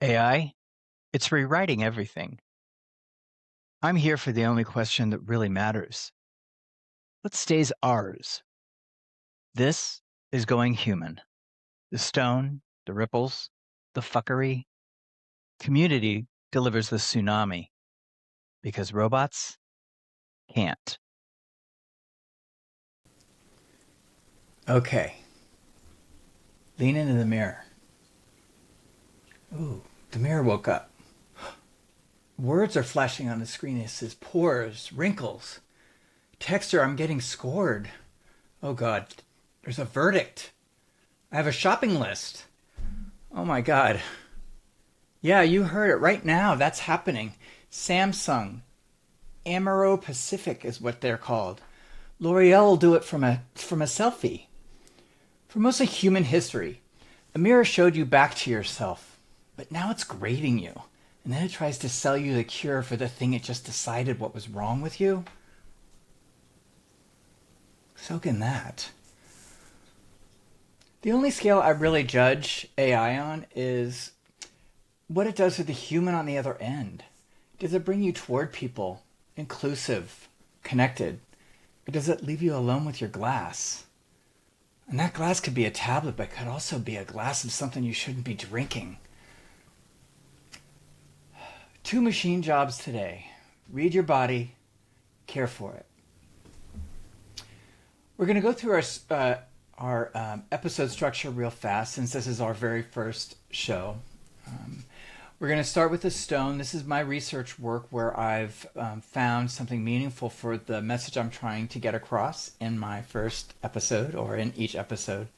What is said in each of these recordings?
AI, it's rewriting everything. I'm here for the only question that really matters. What stays ours? This is going human. The stone, the ripples, the fuckery. Community delivers the tsunami because robots can't. Okay, lean into the mirror. Ooh, the mirror woke up. Words are flashing on the screen. It says pores, wrinkles. Texture, I'm getting scored. Oh God, there's a verdict. I have a shopping list. Oh my God. Yeah, you heard it right now. That's happening. Samsung, Amaro Pacific is what they're called. L'Oreal will do it from a selfie. For most of human history, a mirror showed you back to yourself, but now it's grading you. And then it tries to sell you the cure for the thing it just decided what was wrong with you. So can that. The only scale I really judge AI on is what it does with the human on the other end. Does it bring you toward people, inclusive, connected? Or does it leave you alone with your glass? And that glass could be a tablet, but it could also be a glass of something you shouldn't be drinking. 2 machine jobs today. Read your body, care for it. We're going to go through our episode structure real fast since this is our very first show. We're going to start with the stone. This is my research work where I've found something meaningful for the message I'm trying to get across in my first episode or in each episode.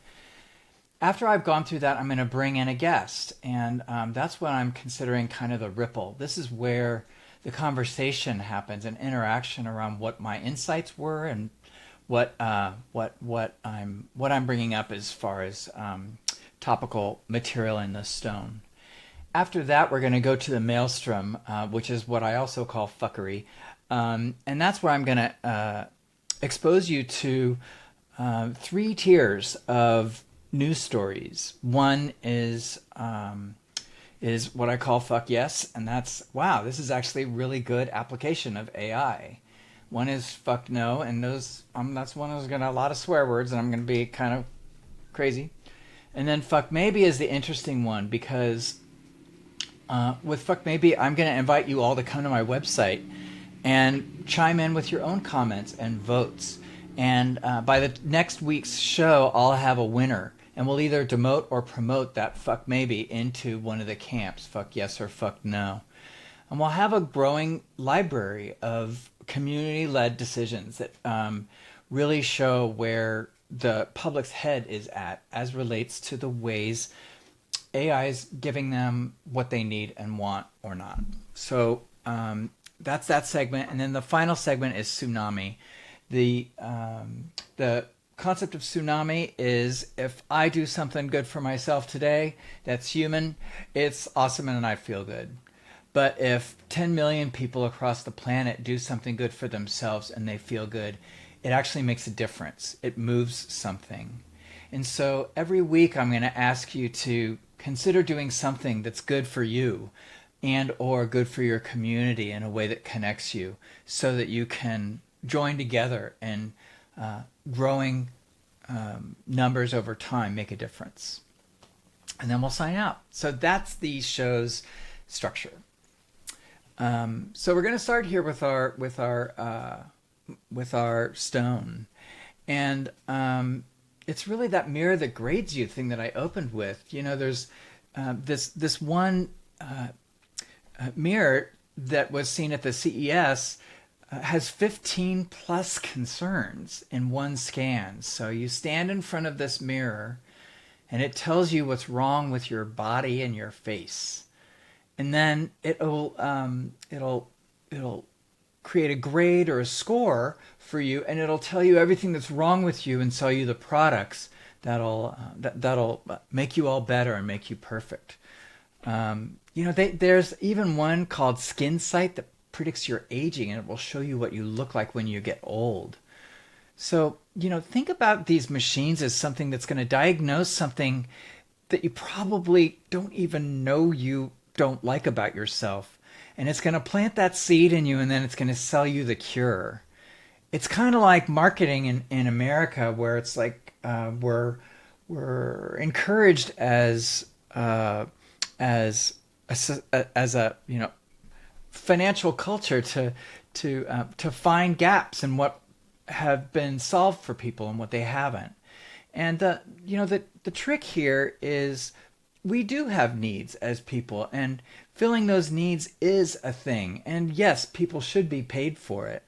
After I've gone through that, I'm going to bring in a guest, and that's what I'm considering kind of the ripple. This is where the conversation happens, an interaction around what my insights were and what I'm bringing up as far as topical material in the stone. After that, we're going to go to the maelstrom, which is what I also call fuckery, and that's where I'm going to expose you to 3 tiers of news stories. One is what I call fuck yes, and that's wow, this is actually a really good application of AI. One is fuck no, and that's one that's got a lot of swear words, and I'm going to be kind of crazy. And then fuck maybe is the interesting one because with fuck maybe I'm going to invite you all to come to my website and chime in with your own comments and votes. And by the next week's show, I'll have a winner. And we'll either demote or promote that fuck maybe into one of the camps, fuck yes or fuck no. And we'll have a growing library of community-led decisions that really show where the public's head is at as relates to the ways AI is giving them what they need and want or not. So that's that segment. And then the final segment is Tsunami. The concept of tsunami is if I do something good for myself today that's human, it's awesome and I feel good. But if 10 million people across the planet do something good for themselves and they feel good, it actually makes a difference. It moves something. And so every week I'm going to ask you to consider doing something that's good for you and or good for your community in a way that connects you so that you can join together and growing numbers over time make a difference. And then we'll sign out. So that's the show's structure. So we're going to start here with our stone, and it's really that mirror that grades you thing that I opened with. You know, there's this one mirror that was seen at the CES has 15 plus concerns in one scan. So you stand in front of this mirror and it tells you what's wrong with your body and your face. And then it'll create a grade or a score for you, and it'll tell you everything that's wrong with you and sell you the products that'll make you all better and make you perfect. There's even one called Skin Sight that predicts your aging, and it will show you what you look like when you get old. So, think about these machines as something that's going to diagnose something that you probably don't even know you don't like about yourself. And it's going to plant that seed in you, and then it's going to sell you the cure. It's kind of like marketing in America, where it's like we're encouraged as as a financial culture to find gaps in what have been solved for people and what they haven't. And the trick here is we do have needs as people, and filling those needs is a thing. And yes, people should be paid for it.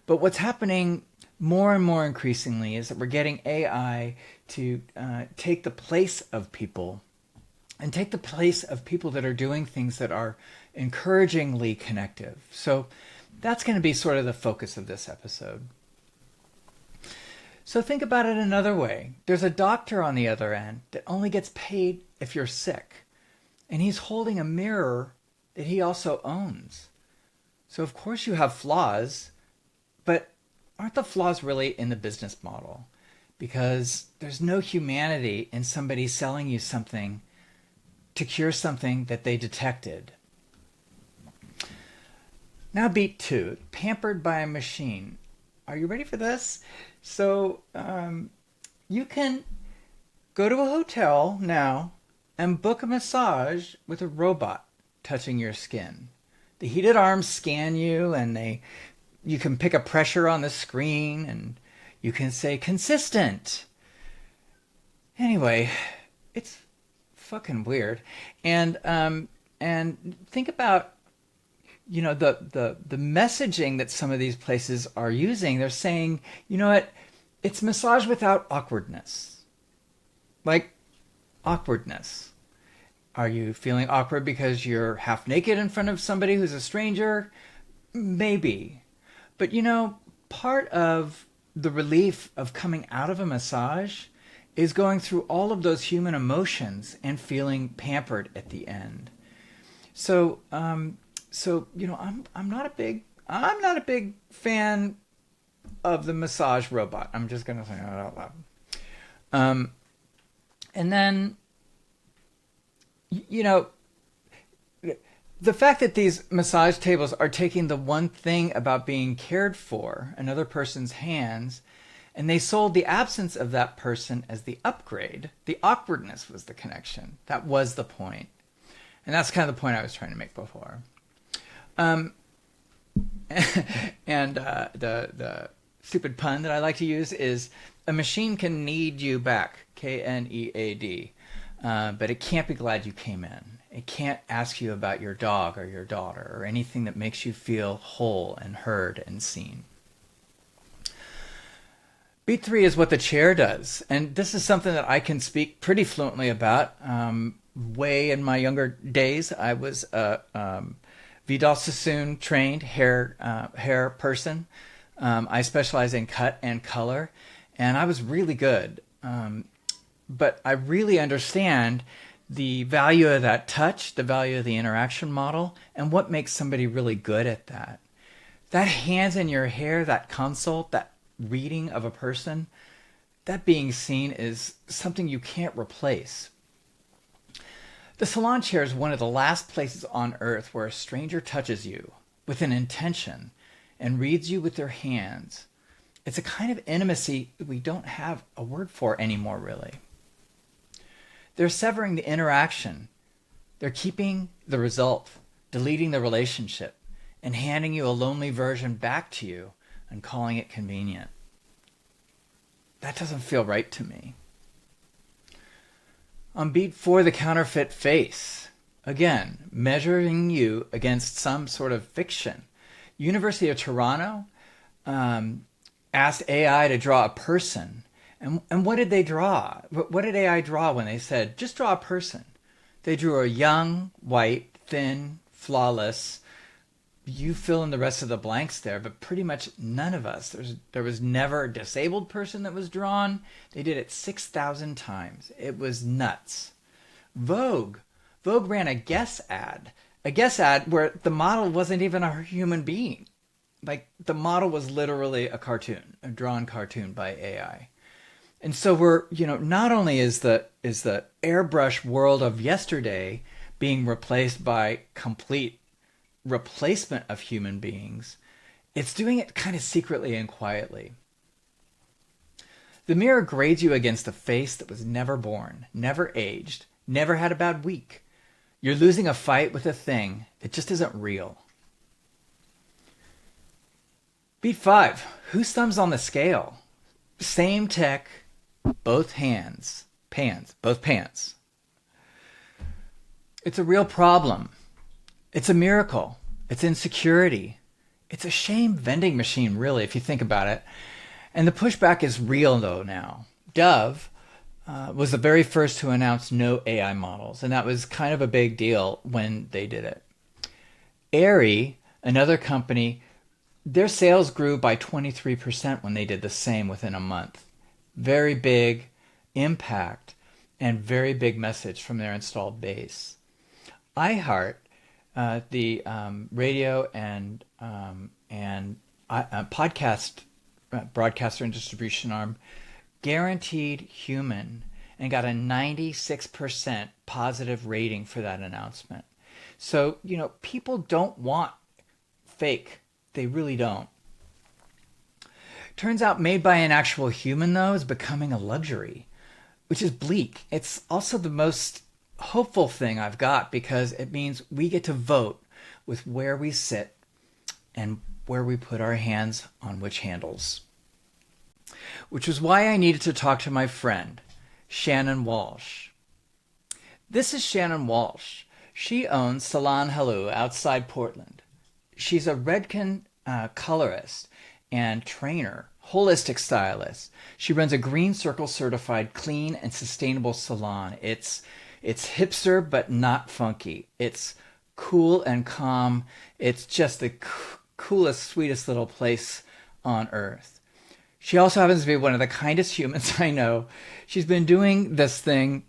But what's happening more and more increasingly is that we're getting AI to take the place of people, and take the place of people that are doing things that are encouragingly connective. So that's going to be sort of the focus of this episode. So think about it another way. There's a doctor on the other end that only gets paid if you're sick. And he's holding a mirror that he also owns. So of course you have flaws, but aren't the flaws really in the business model? Because there's no humanity in somebody selling you something to cure something that they detected. Now beat 2, pampered by a machine. Are you ready for this? So you can go to a hotel now and book a massage with a robot touching your skin. The heated arms scan you, and you can pick a pressure on the screen, and you can say consistent. Anyway, it's fucking weird. And think about the messaging that some of these places are using. They're saying, you know what, it's massage without awkwardness. Like, awkwardness. Are you feeling awkward because you're half naked in front of somebody who's a stranger? Maybe. But part of the relief of coming out of a massage is going through all of those human emotions and feeling pampered at the end. So I'm not a big fan of the massage robot. I'm just gonna say that out loud. And then the fact that these massage tables are taking the one thing about being cared for, another person's hands, and they sold the absence of that person as the upgrade. The awkwardness was the connection. That was the point. And that's kind of the point I was trying to make before. And the stupid pun that I like to use is a machine can need you back, Knead, but it can't be glad you came in. It can't ask you about your dog or your daughter or anything that makes you feel whole and heard and seen. Beat 3 is what the chair does. And this is something that I can speak pretty fluently about. Way in my younger days, I was a Vidal Sassoon trained hair person. I specialize in cut and color, and I was really good. But I really understand the value of that touch, the value of the interaction model, and what makes somebody really good at that. That hands in your hair, that consult, that reading of a person, that being seen is something you can't replace. The salon chair is one of the last places on earth where a stranger touches you with an intention and reads you with their hands. It's a kind of intimacy that we don't have a word for anymore, really. They're severing the interaction. They're keeping the result, deleting the relationship, and handing you a lonely version back to you and calling it convenient. That doesn't feel right to me. On beat 4, the counterfeit face. Again, measuring you against some sort of fiction. University of Toronto asked AI to draw a person. And what did they draw? What did AI draw when they said, just draw a person? They drew a young, white, thin, flawless. You fill in the rest of the blanks there, but pretty much none of us. There was never a disabled person that was drawn. They did it 6,000 times. It was nuts. Vogue ran a guess ad where the model wasn't even a human being. Like, the model was literally a cartoon, a drawn cartoon by AI. And so we're, not only is the airbrush world of yesterday being replaced by complete replacement of human beings, it's doing it kind of secretly and quietly. The mirror grades you against a face that was never born, never aged, never had a bad week. You're losing a fight with a thing that just isn't real. Beat 5. Whose thumb's on the scale? Same tech, both hands. Both pants. It's a real problem. It's a miracle. It's insecurity. It's a shame vending machine, really, if you think about it. And the pushback is real, though, now. Dove was the very first to announce no AI models, and that was kind of a big deal when they did it. Aerie, another company, their sales grew by 23% when they did the same within a month. Very big impact and very big message from their installed base. iHeart, the radio and podcast broadcaster and distribution arm, guaranteed human and got a 96% positive rating for that announcement. So, people don't want fake. They really don't. Turns out made by an actual human, though, is becoming a luxury, which is bleak. It's also the most hopeful thing I've got because it means we get to vote with where we sit and where we put our hands on which handles. Which is why I needed to talk to my friend, Shannon Walsh. This is Shannon Walsh. She owns Salon Halloo outside Portland. She's a Redken colorist and trainer, holistic stylist. She runs a Green Circle certified clean and sustainable salon. It's hipster but not funky. It's cool and calm. It's just the coolest, sweetest little place on earth. She also happens to be one of the kindest humans I know. She's been doing this thing.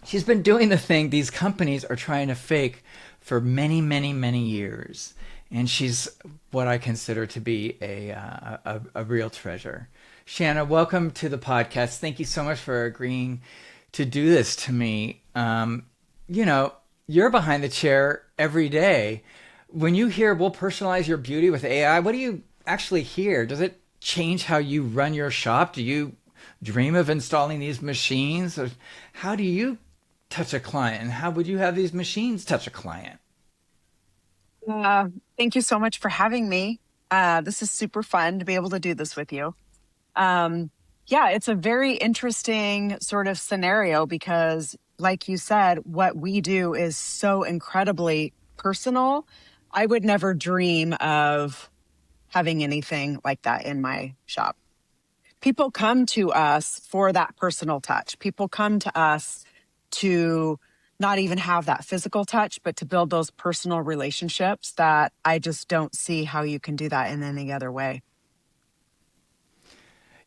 She's been doing the thing these companies are trying to fake for many, many, many years. And she's what I consider to be a real treasure. Shanna, welcome to the podcast. Thank you so much for agreeing to do this to me. You're behind the chair every day. When you hear we'll personalize your beauty with AI, what do you actually hear? Does it change how you run your shop? Do you dream of installing these machines? Or how do you touch a client? And how would you have these machines touch a client? Uh, Thank you so much for having me. This is super fun to be able to do this with you. Yeah, it's a very interesting sort of scenario because, like you said, what we do is so incredibly personal. I would never dream of having anything like that in my shop. People come to us for that personal touch. People come to us to not even have that physical touch, but to build those personal relationships that I just don't see how you can do that in any other way.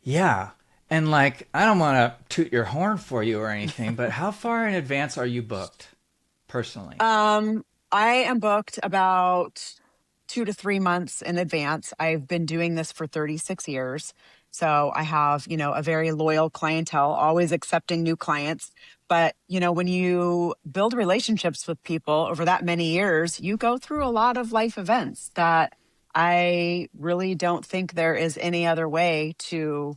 Yeah. And I don't want to toot your horn for you or anything, but how far in advance are you booked personally? I am booked about 2 to 3 months in advance. I've been doing this for 36 years. So I have, a very loyal clientele, always accepting new clients. But, when you build relationships with people over that many years, you go through a lot of life events that I really don't think there is any other way to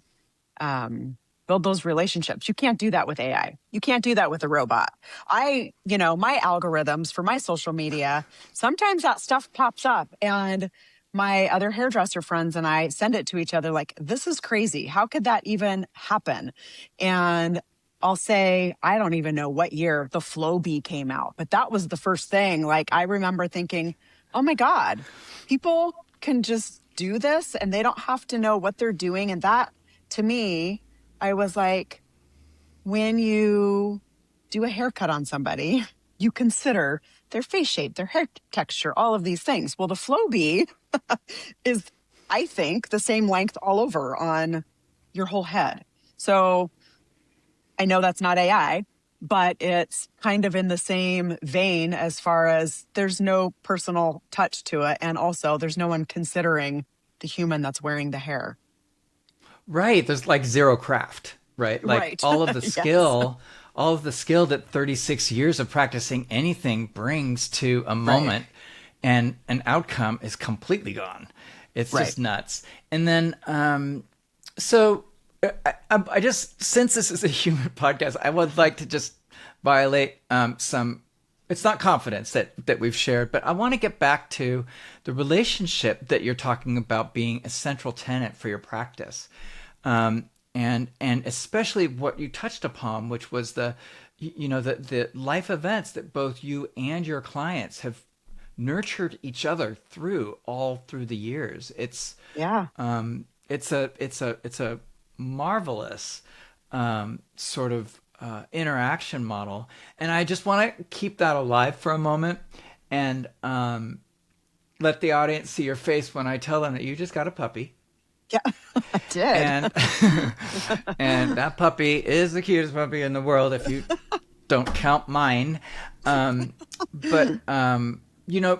build those relationships. You can't do that with AI. You can't do that with a robot. My algorithms for my social media, sometimes that stuff pops up and my other hairdresser friends and I send it to each other like, this is crazy. How could that even happen? And I'll say, I don't even know what year the Flow Bee came out, but that was the first thing. Like, I remember thinking, oh my God, people can just do this and they don't have to know what they're doing. And that, to me, I was like, when you do a haircut on somebody, you consider their face shape, their hair texture, all of these things. Well, the Flow Bee is, I think, the same length all over on your whole head. So I know that's not AI, but it's kind of in the same vein as far as there's no personal touch to it. And also, there's no one considering the human that's wearing the hair. Right. There's zero craft, right? Right. All of the Yes. skill, all of the skill that 36 years of practicing anything brings to a Right. moment, and an outcome is completely gone. It's Right. just nuts. And then, so I just, since this is a human podcast, I would like to just violate some. It's not confidence that we've shared, but I want to get back to the relationship that you're talking about being a central tenet for your practice, and especially what you touched upon, which was the life events that both you and your clients have nurtured each other through all through the years. Yeah. It's a marvelous sort of interaction model, and I just want to keep that alive for a moment, and let the audience see your face when I tell them that you just got a puppy, Yeah. I did. and and that puppy is the cutest puppy in the world if you don't count mine. But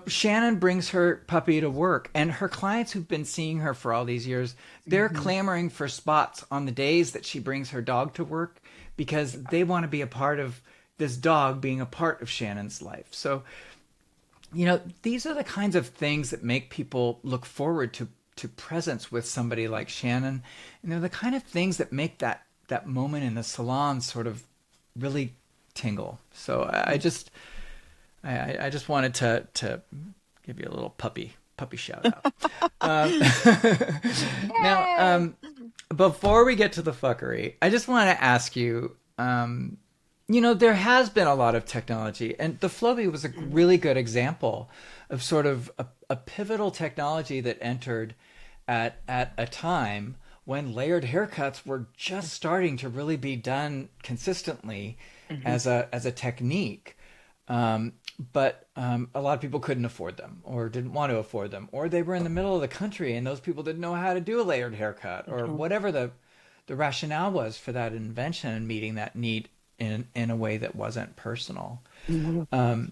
Shannon brings her puppy to work, and her clients who've been seeing her for all these years, they're Mhm. clamoring for spots on the days that she brings her dog to work because they want to be a part of this dog being a part of Shannon's life. So, these are the kinds of things that make people look forward to presence with somebody like Shannon. And they're the kind of things that make that moment in the salon sort of really tingle. So I just wanted to give you a little puppy shout out. Um, now, Yay. before we get to the fuckery, I just want to ask you. There has been a lot of technology, and the Flowbee was a really good example of sort of a pivotal technology that entered at a time when layered haircuts were just starting to really be done consistently Mhm. as a technique. But a lot of people couldn't afford them, or didn't want to afford them, or they were in the middle of the country and those people didn't know how to do a layered haircut, or Mhm. whatever the rationale was for that invention and meeting that need in a way that wasn't personal. Mhm.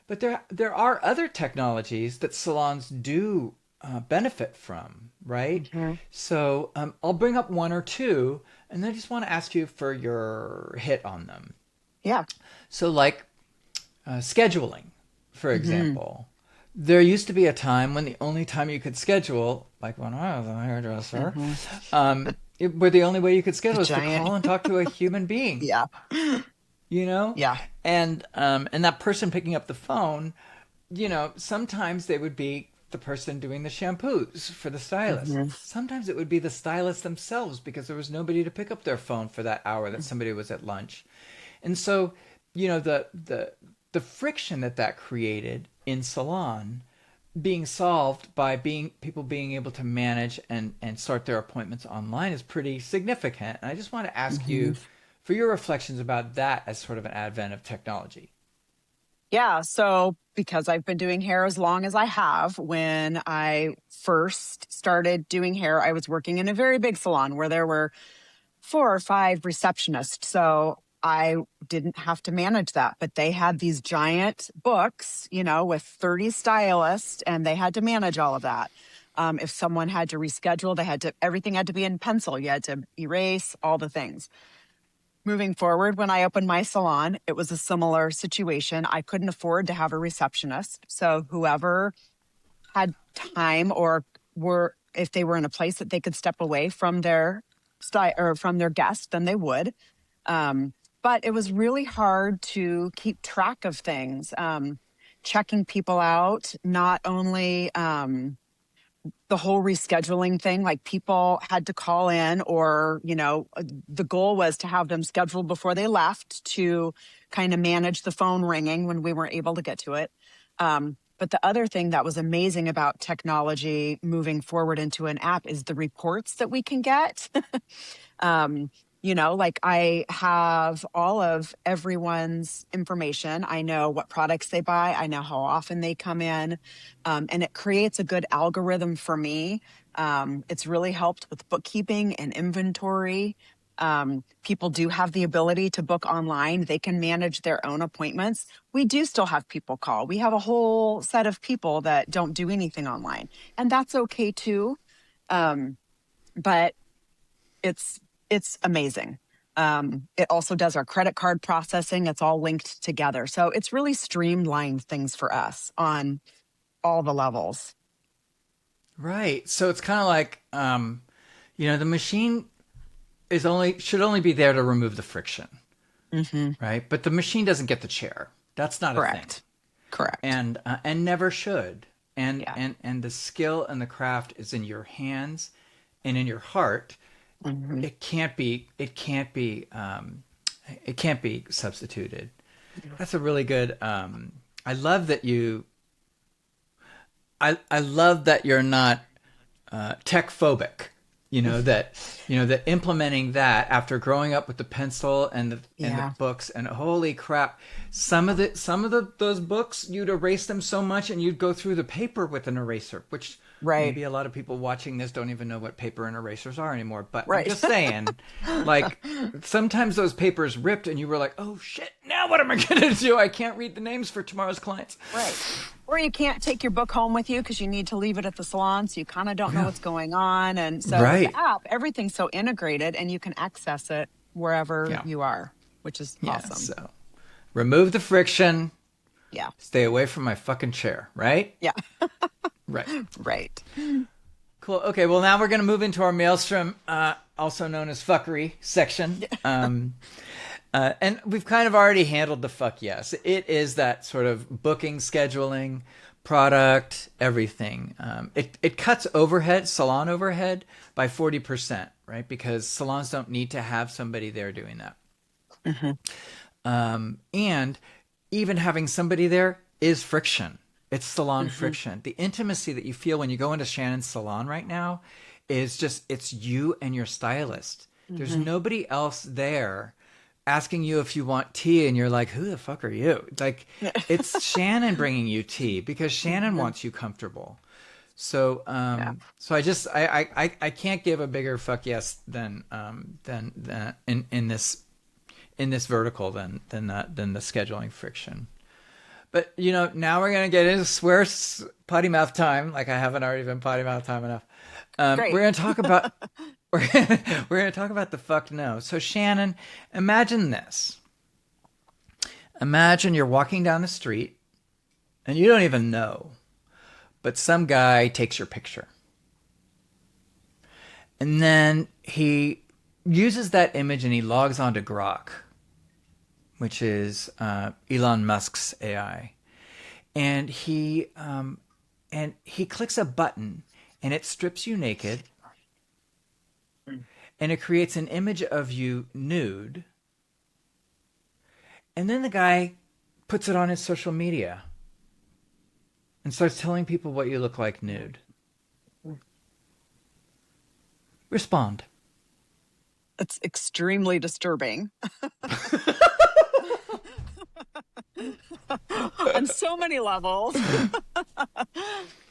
But there are other technologies that salons do benefit from, right? Mhm. So I'll bring up one or two, and then I just want to ask you for your hit on them. Yeah. So, like scheduling, for Mhm. example. There used to be a time when the only time you could schedule, like when I was a hairdresser, Mhm. where the only way you could The schedule is to giant. call and talk to a human being, Yeah. you know? Yeah. And that person picking up the phone, sometimes they would be the person doing the shampoos for the stylist. Mhm. Sometimes it would be the stylist themselves because there was nobody to pick up their phone for that hour that somebody was at lunch. And so, the friction that created in salon being solved by people being able to manage and start their appointments online is pretty significant. And I just want to ask Mhm. you for your reflections about that as sort of an advent of technology. Yeah. So, because I've been doing hair as long as I have, when I first started doing hair, I was working in a very big salon where there were 4 or 5 receptionists. So I didn't have to manage that, but they had these giant books, with 30 stylists, and they had to manage all of that. If someone had to reschedule, everything had to be in pencil. You had to erase all the things. Moving forward, when I opened my salon, it was a similar situation. I couldn't afford to have a receptionist. So whoever had time, or if they were in a place that they could step away from their style or from their guest, then they would. Um, but it was really hard to keep track of things, checking people out, not only the whole rescheduling thing, like people had to call in, or, the goal was to have them scheduled before they left to kind of manage the phone ringing when we weren't able to get to it. But the other thing that was amazing about technology moving forward into an app is the reports that we can get. um, like I have all of everyone's information. I know what products they buy. I know how often they come in. And it creates a good algorithm for me. It's really helped with bookkeeping and inventory. People do have the ability to book online. They can manage their own appointments. We do still have people call. We have a whole set of people that don't do anything online, and that's okay too. Um, but it's it's amazing. It also does our credit card processing. It's all linked together. So it's really streamlined things for us on all the levels. Right. So it's kind of like, the machine should only be there to remove the friction, Hmm. right? But the machine doesn't get the chair. That's not a thing, Correct. Correct. and never should. And Yeah. the skill and the craft is in your hands and in your heart. Hmm. It can't be. It can't be. It can't be substituted. That's a really good. I love that you. I love that you're not tech phobic. That implementing that after growing up with the pencil and the Yeah. books, and holy crap, some of those books, you'd erase them so much and you'd go through the paper with an eraser, which Right. maybe a lot of people watching this don't even know what paper and erasers are anymore. But I'm Right. just saying, like, sometimes those papers ripped and you were like, oh shit, now what am I gonna do? I can't read the names for tomorrow's clients. Right. Or you can't take your book home with you because you need to leave it at the salon. So you kind of don't know what's going on. And so with Right. the app, everything's so integrated and you can access it wherever Yeah. you are, which is Yeah. awesome. So remove the friction. Yeah. Stay away from my fucking chair, right? Yeah. Right. Right. Cool. Okay, well, now we're going to move into our Maelstrom, also known as Fuckery section. And we've kind of already handled the fuck yes. It is that sort of booking, scheduling, product, everything. It cuts overhead, salon overhead, by 40%, right? Because salons don't need to have somebody there doing that. And even having somebody there is friction. It's salon friction. The intimacy that you feel when you go into Shannon's salon right now is just, it's you and your stylist. There's nobody else there asking you if you want tea and you're like, who the fuck are you? Like, it's Shannon bringing you tea because Shannon wants you comfortable. So, so I can't give a bigger fuck yes than in this vertical than the scheduling friction. But now we're gonna get into swear potty mouth time. Like I haven't already been potty mouth time enough. Great. We're gonna talk about we're gonna talk about the fuck no. So Shannon, imagine this. Imagine you're walking down the street and you don't even know, but some guy takes your picture, and then he uses that image and he logs onto Grok, which is Elon Musk's AI, and he clicks a button, and it strips you naked, and it creates an image of you nude, and then the guy puts it on his social media and starts telling people what you look like nude. Respond. It's extremely disturbing on so many levels.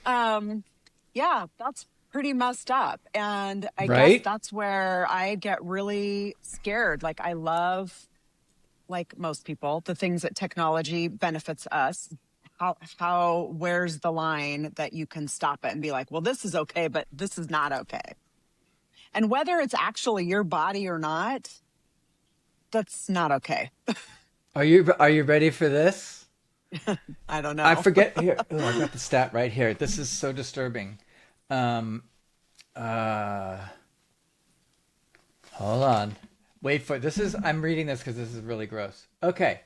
Yeah, that's pretty messed up. And I guess Right? that's where I get really scared. Like, I love, like most people, the things that technology benefits us. Where's the line that you can stop it and be like, well, this is okay, but this is not okay. And whether it's actually your body or not, that's not okay. Are you ready for this? I don't I know. forget here. Oh, I got the stat right here. This is so disturbing. Um, uh, Hold on. Wait for this is I'm reading this because this is really gross. Okay.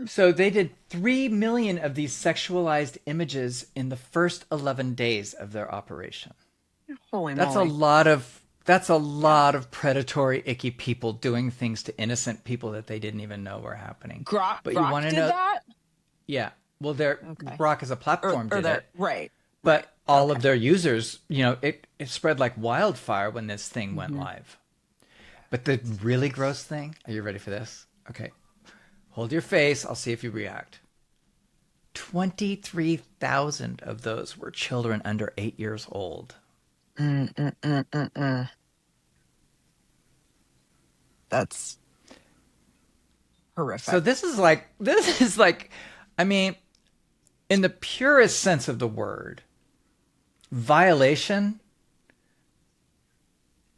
So they did 3 million of these sexualized images in the first 11 days of their operation. Holy That's moly. that's a lot of predatory, icky people doing things to innocent people that they didn't even know were happening. But you Grok want to did know? that? Yeah. Well, their Okay. Grok as a platform did it, Right. but all of their users, it spread like wildfire when this thing went live. But the really gross thing, are you ready for this? Okay. Hold your face. I'll see if you react. 23,000 of those were children under 8 years old. That's horrific. So this is like, I mean, in the purest sense of the word, violation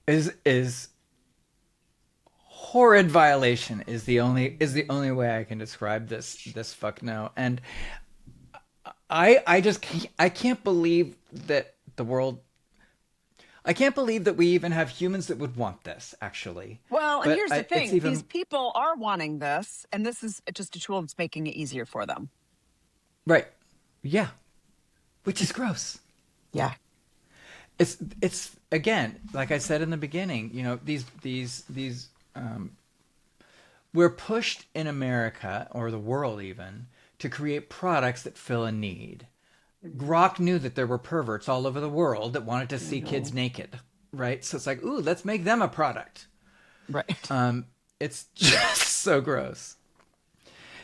is horrid violation is the only way I can describe this fuck no. And I just can't believe that the world. I can't believe that we even have humans that would want this, actually. Well, and But here's the it's thing. These even people are wanting this, and this is just a tool that's making it easier for them. right. Yeah, which is gross. Yeah. It's again, like I said in the beginning, we're pushed in America or the world even to create products that fill a need. Grok knew that there were perverts all over the world that wanted to see kids naked, right? So it's like, ooh, let's make them a product. Right. It's just so gross.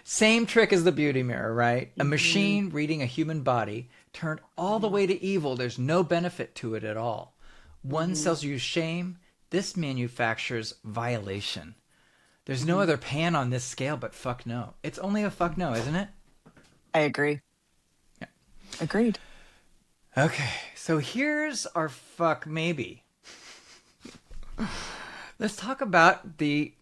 Same trick as the beauty mirror, right? A machine reading a human body turned all the way to evil. There's no benefit to it at all. One sells you shame. This manufactures violation. There's no other pan on this scale but fuck no. It's only a fuck no, isn't it? I agree. Yeah. Agreed. Okay, so here's our fuck maybe. Let's talk about the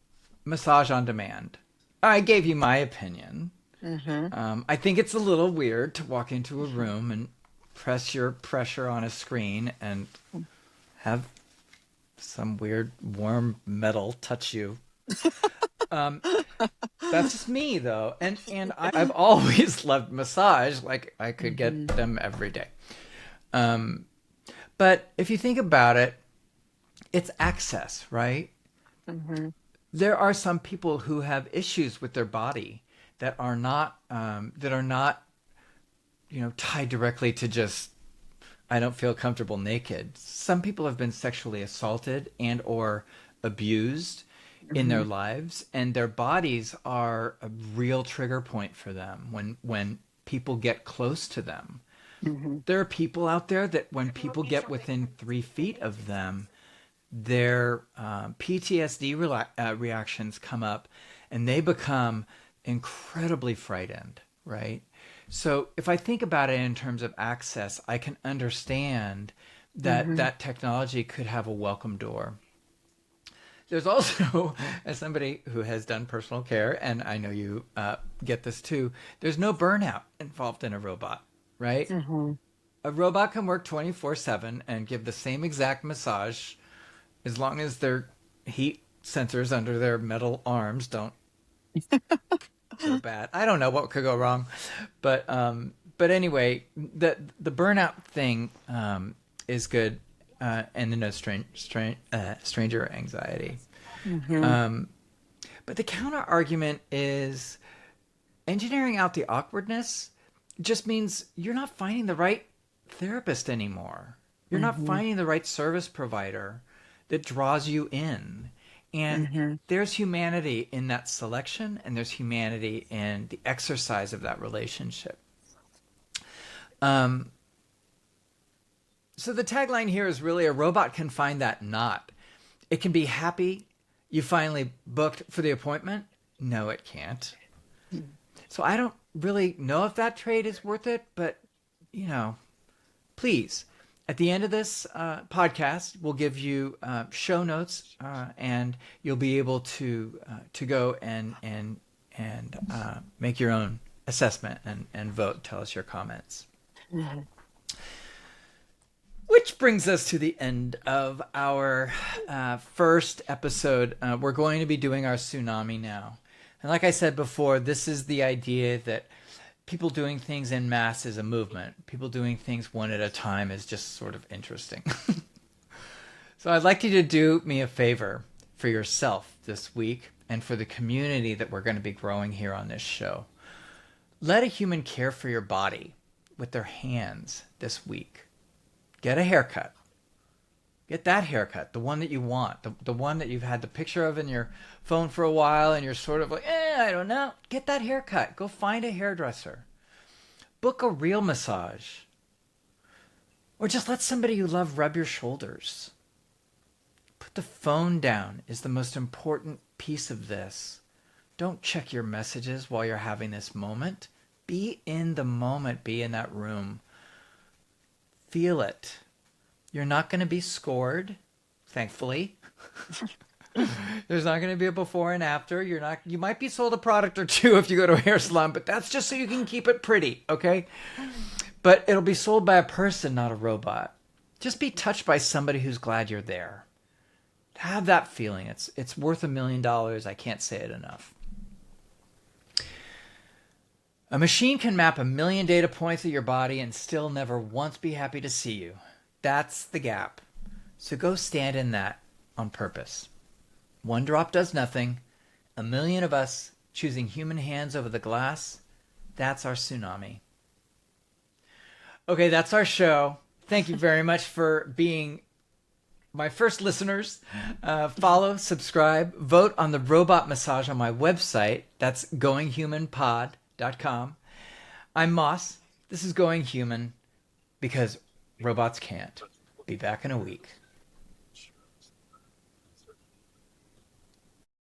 massage on demand. I gave you my opinion. I think it's a little weird to walk into a room and press your pressure on a screen and have some weird warm metal touch you. That's just me, though. And I've always loved massage. Like, I could get them every day. But if you think about it, it's access, right? There are some people who have issues with their body that are not tied directly to just I don't feel comfortable naked. Some people have been sexually assaulted and or abused in their lives, and their bodies are a real trigger point for them when people get close to them. There are people out there that when people get within 3 feet of them, their PTSD reactions come up and they become incredibly frightened, right? So if I think about it in terms of access, I can understand that that technology could have a welcome door. There's also, as somebody who has done personal care, and I know you get this too, there's no burnout involved in a robot, right? A robot can work 24/7 and give the same exact massage as long as their heat sensors under their metal arms don't go bad. I don't know what could go wrong, but anyway, the burnout thing is good, and the no stranger anxiety. But the counter argument is engineering out the awkwardness just means you're not finding the right therapist anymore. You're not finding the right service provider that draws you in. And there's humanity in that selection, and there's humanity in the exercise of that relationship. So the tagline here is really a robot can find that knot. It can be happy you finally booked for the appointment. No, it can't. So I don't really know if that trade is worth it, but, please, at the end of this podcast, we'll give you show notes, and you'll be able to go and make your own assessment and vote. Tell us your comments. Which brings us to the end of our first episode. We're going to be doing our Tsunami now. And like I said before, this is the idea that people doing things en masse is a movement. People doing things one at a time is just sort of interesting. So I'd like you to do me a favor for yourself this week and for the community that we're going to be growing here on this show. Let a human care for your body with their hands this week. Get a haircut. Get that haircut, the one that you want, the one that you've had the picture of in your phone for a while and you're sort of like, I don't know. Get that haircut. Go find a hairdresser. Book a real massage. Or just let somebody you love rub your shoulders. Put the phone down is the most important piece of this. Don't check your messages while you're having this moment. Be in the moment. Be in that room. Feel it. You're not going to be scored, thankfully. There's not going to be a before and after. You might be sold a product or two if you go to a hair salon, but that's just so you can keep it pretty, okay? But it'll be sold by a person, not a robot. Just be touched by somebody who's glad you're there. Have that feeling. It's worth $1 million. I can't say it enough. A machine can map 1 million data points of your body and still never once be happy to see you. That's the gap. So go stand in that on purpose. One drop does nothing. 1 million of us choosing human hands over the glass. That's our tsunami. Okay, that's our show. Thank you very much for being my first listeners. Follow, subscribe, vote on the robot massage on my website. That's goinghumanpod.com. I'm Moss. This is Going Human, because robots can't. Be back in a week.